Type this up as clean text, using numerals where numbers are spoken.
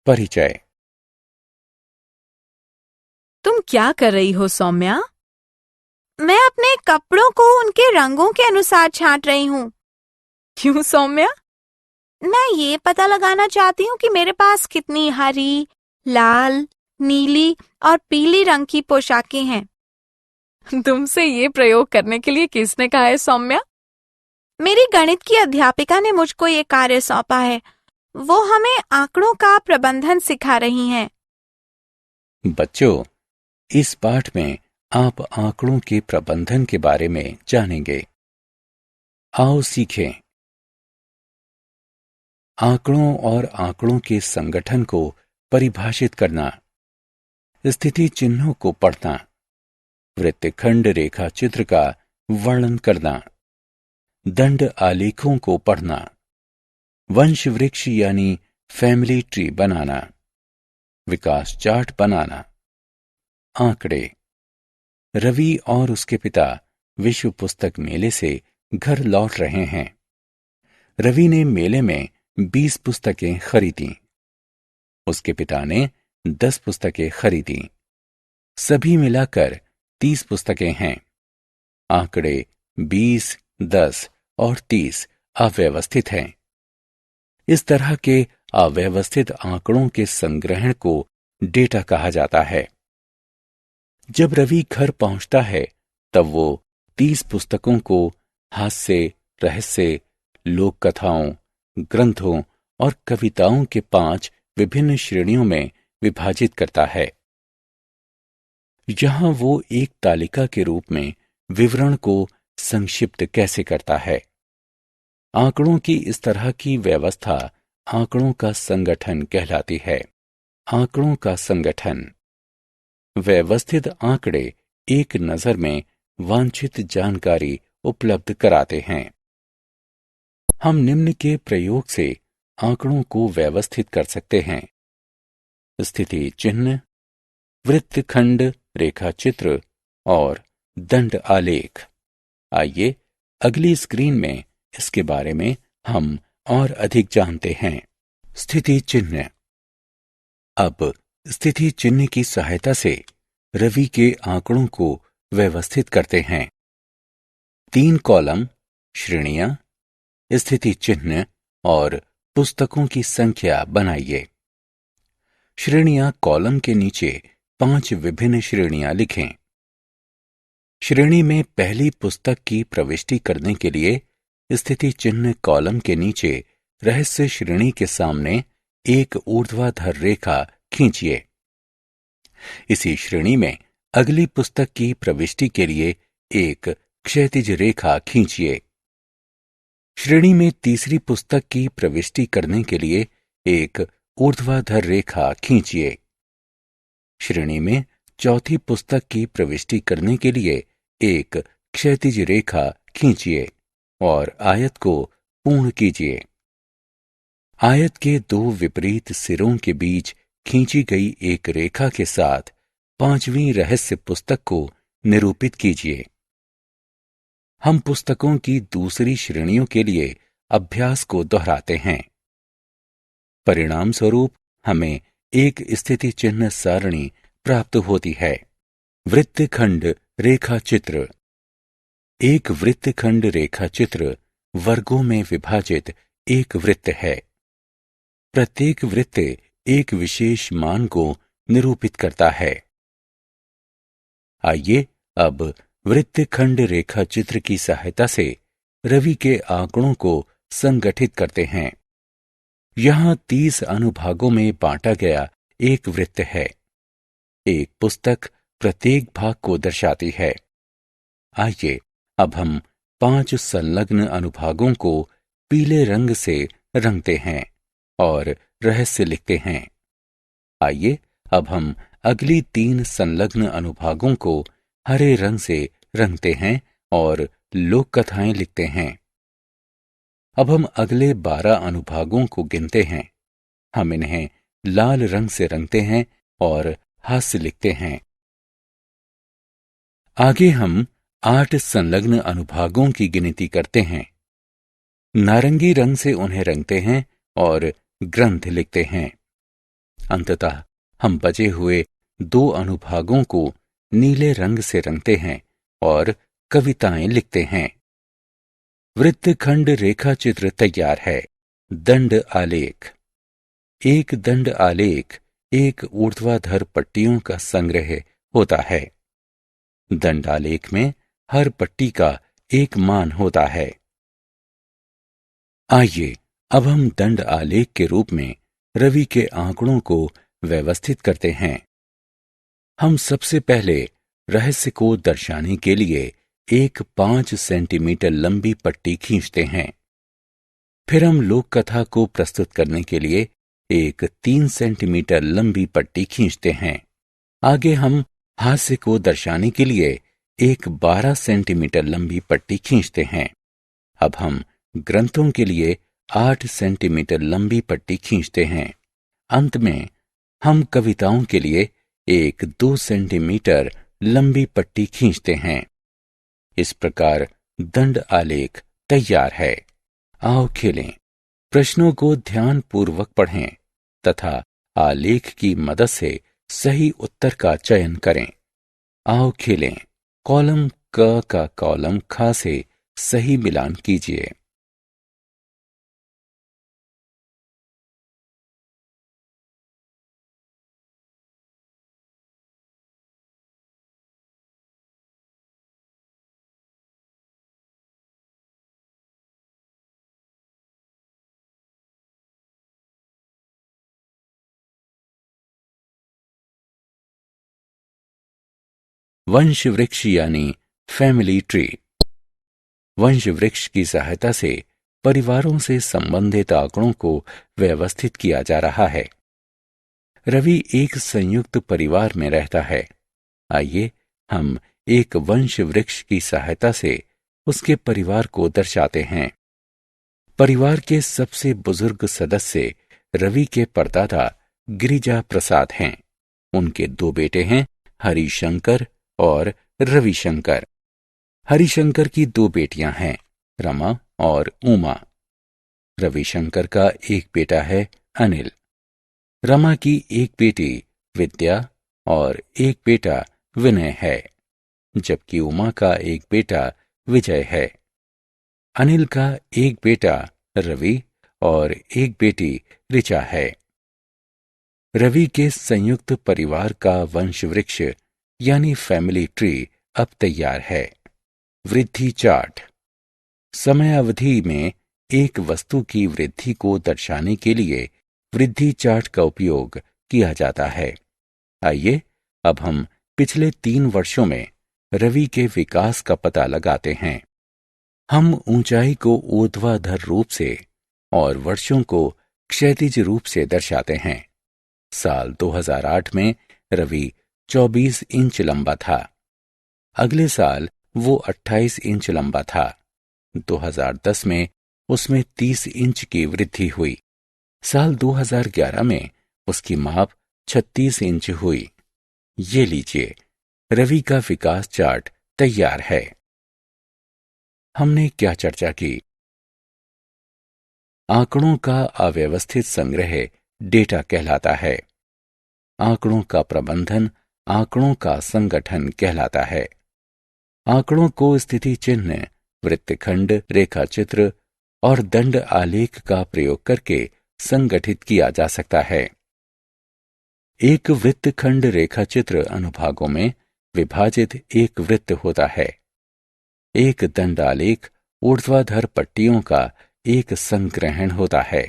परिचय। तुम क्या कर रही हो सौम्या? मैं अपने कपड़ों को उनके रंगों के अनुसार छांट रही हूँ। क्यों सौम्या? मैं ये पता लगाना चाहती हूँ कि मेरे पास कितनी हरी, लाल, नीली और पीली रंग की पोशाकें हैं। तुमसे ये प्रयोग करने के लिए किसने कहा है सौम्या? मेरी गणित की अध्यापिका ने मुझको ये कार्य सौंपा है। वो हमें आंकड़ों का प्रबंधन सिखा रही हैं। बच्चों, इस पाठ में आप आंकड़ों के प्रबंधन के बारे में जानेंगे। आओ सीखें। आंकड़ों और आंकड़ों के संगठन को परिभाषित करना, स्थिति चिन्हों को पढ़ना, वृत्तखंड रेखा चित्र का वर्णन करना, दंड आलेखों को पढ़ना, वंश वृक्ष यानी फैमिली ट्री बनाना, विकास चार्ट बनाना। आंकड़े। रवि और उसके पिता विश्व पुस्तक मेले से घर लौट रहे हैं। रवि ने मेले में 20 पुस्तकें खरीदी। उसके पिता ने 10 पुस्तकें खरीदी। सभी मिलाकर 30 पुस्तकें हैं। आंकड़े 20, 10 और 30 अव्यवस्थित हैं। इस तरह के अव्यवस्थित आंकड़ों के संग्रहण को डेटा कहा जाता है। जब रवि घर पहुंचता है तब वो 30 पुस्तकों को हास्य, रहस्य, लोक कथाओं, ग्रंथों और कविताओं के 5 विभिन्न श्रेणियों में विभाजित करता है। यहां वो एक तालिका के रूप में विवरण को संक्षिप्त कैसे करता है। आंकड़ों की इस तरह की व्यवस्था आंकड़ों का संगठन कहलाती है। आंकड़ों का संगठन। व्यवस्थित आंकड़े एक नजर में वांछित जानकारी उपलब्ध कराते हैं। हम निम्न के प्रयोग से आंकड़ों को व्यवस्थित कर सकते हैं। स्थिति चिन्ह, वृत्तखंड रेखा चित्र और दंड आलेख। आइए अगली स्क्रीन में इसके बारे में हम और अधिक जानते हैं। स्थिति चिन्ह। अब स्थिति चिन्ह की सहायता से रवि के आंकड़ों को व्यवस्थित करते हैं। 3 कॉलम, श्रेणियां, स्थिति चिन्ह और पुस्तकों की संख्या बनाइए। श्रेणियां कॉलम के नीचे 5 विभिन्न श्रेणियां लिखें। श्रेणी में पहली पुस्तक की प्रविष्टि करने के लिए स्थिति चिन्ह कॉलम के नीचे रहस्य श्रेणी के सामने एक ऊर्ध्वाधर रेखा खींचिए। इसी श्रेणी में अगली पुस्तक की प्रविष्टि के लिए एक क्षैतिज रेखा खींचिए। श्रेणी में तीसरी पुस्तक की प्रविष्टि करने के लिए एक ऊर्ध्वाधर रेखा खींचिए। श्रेणी में चौथी पुस्तक की प्रविष्टि करने के लिए एक क्षैतिज रेखा खींचिए और आयत को पूर्ण कीजिए। आयत के 2 विपरीत सिरों के बीच खींची गई एक रेखा के साथ 5वीं रहस्य पुस्तक को निरूपित कीजिए। हम पुस्तकों की दूसरी श्रेणियों के लिए अभ्यास को दोहराते हैं। परिणाम स्वरूप हमें एक स्थिति चिन्ह सारणी प्राप्त होती है। वृत्तखंड रेखा चित्र। एक वृत्तखंड रेखा चित्र वर्गों में विभाजित एक वृत्त है। प्रत्येक वृत्त एक विशेष मान को निरूपित करता है। आइए अब वृत्तखंड रेखा चित्र की सहायता से रवि के आंकड़ों को संगठित करते हैं। यहां 30 अनुभागों में बांटा गया एक वृत्त है। एक पुस्तक प्रत्येक भाग को दर्शाती है। आइए अब हम 5 संलग्न अनुभागों को पीले रंग से रंगते हैं और रहस्य लिखते हैं। आइए अब हम अगली 3 संलग्न अनुभागों को हरे रंग से रंगते हैं और लोक कथाएं लिखते हैं। अब हम अगले 12 अनुभागों को गिनते हैं। हम इन्हें लाल रंग से रंगते हैं और हास्य लिखते हैं। आगे हम 8 संलग्न अनुभागों की गिनती करते हैं। नारंगी रंग से उन्हें रंगते हैं और ग्रंथ लिखते हैं। अंततः हम बचे हुए 2 अनुभागों को नीले रंग से रंगते हैं और कविताएं लिखते हैं। वृत्तखंड रेखा चित्र तैयार है। दंड आलेख। एक दंड आलेख एक ऊर्ध्वाधर पट्टियों का संग्रह होता है। दंड आलेख में हर पट्टी का एक मान होता है। आइए अब हम दंड आलेख के रूप में रवि के आंकड़ों को व्यवस्थित करते हैं। हम सबसे पहले रहस्य को दर्शाने के लिए एक 5 सेंटीमीटर लंबी पट्टी खींचते हैं। फिर हम लोक कथा को प्रस्तुत करने के लिए एक 3 सेंटीमीटर लंबी पट्टी खींचते हैं। आगे हम हास्य को दर्शाने के लिए एक 12 सेंटीमीटर लंबी पट्टी खींचते हैं। अब हम ग्रंथों के लिए 8 सेंटीमीटर लंबी पट्टी खींचते हैं। अंत में हम कविताओं के लिए एक 2 सेंटीमीटर लंबी पट्टी खींचते हैं। इस प्रकार दंड आलेख तैयार है। आओ खेलें। प्रश्नों को ध्यानपूर्वक पढ़ें तथा आलेख की मदद से सही उत्तर का चयन करें। आओ खेलें। कॉलम क का कॉलम ख से सही मिलान कीजिए। वंश वृक्ष यानी फैमिली ट्री। वंश वृक्ष की सहायता से परिवारों से संबंधित आंकड़ों को व्यवस्थित किया जा रहा है। रवि एक संयुक्त परिवार में रहता है। आइए हम एक वंश वृक्ष की सहायता से उसके परिवार को दर्शाते हैं। परिवार के सबसे बुजुर्ग सदस्य रवि के परदादा गिरिजा प्रसाद हैं। उनके 2 बेटे हैं, हरिशंकर और रविशंकर। हरिशंकर की 2 बेटियां हैं, रमा और उमा। रविशंकर का एक बेटा है, अनिल। रमा की एक बेटी विद्या और एक बेटा विनय है, जबकि उमा का एक बेटा विजय है। अनिल का एक बेटा रवि और एक बेटी ऋचा है। रवि के संयुक्त परिवार का वंश वृक्ष यानी फैमिली ट्री अब तैयार है। वृद्धि चार्ट। समय अवधि में एक वस्तु की वृद्धि को दर्शाने के लिए वृद्धि चार्ट का उपयोग किया जाता है। आइए अब हम पिछले 3 वर्षों में रवि के विकास का पता लगाते हैं। हम ऊंचाई को ऊर्ध्वाधर रूप से और वर्षों को क्षैतिज रूप से दर्शाते हैं। साल 2008 में रवि 24 इंच लंबा था। अगले साल वो 28 इंच लंबा था। 2010 में उसमें 30 इंच की वृद्धि हुई। साल 2011 में उसकी माप 36 इंच हुई। ये लीजिए, रवि का विकास चार्ट तैयार है। हमने क्या चर्चा की? आंकड़ों का अव्यवस्थित संग्रह डेटा कहलाता है। आंकड़ों का प्रबंधन आंकड़ों का संगठन कहलाता है। आंकड़ों को स्थिति चिन्ह, वृत्तखंड, रेखाचित्र और दंड आलेख का प्रयोग करके संगठित किया जा सकता है। एक वृत्तखंड रेखाचित्र अनुभागों में विभाजित एक वृत्त होता है। एक दंड आलेख ऊर्ध्वाधर पट्टियों का एक संग्रहण होता है।